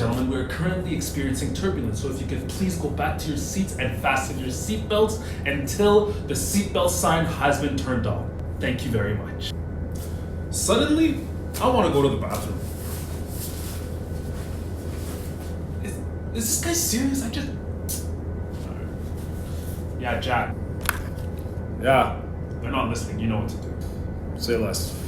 gentlemen, we're currently experiencing turbulence, so if you could please go back to your seats and fasten your seatbelts until the seatbelt sign has been turned on. Thank you very much. Suddenly, I want to go to the bathroom. Is this guy serious? Yeah, Jack. Yeah, They're not listening. You know what to do. say less.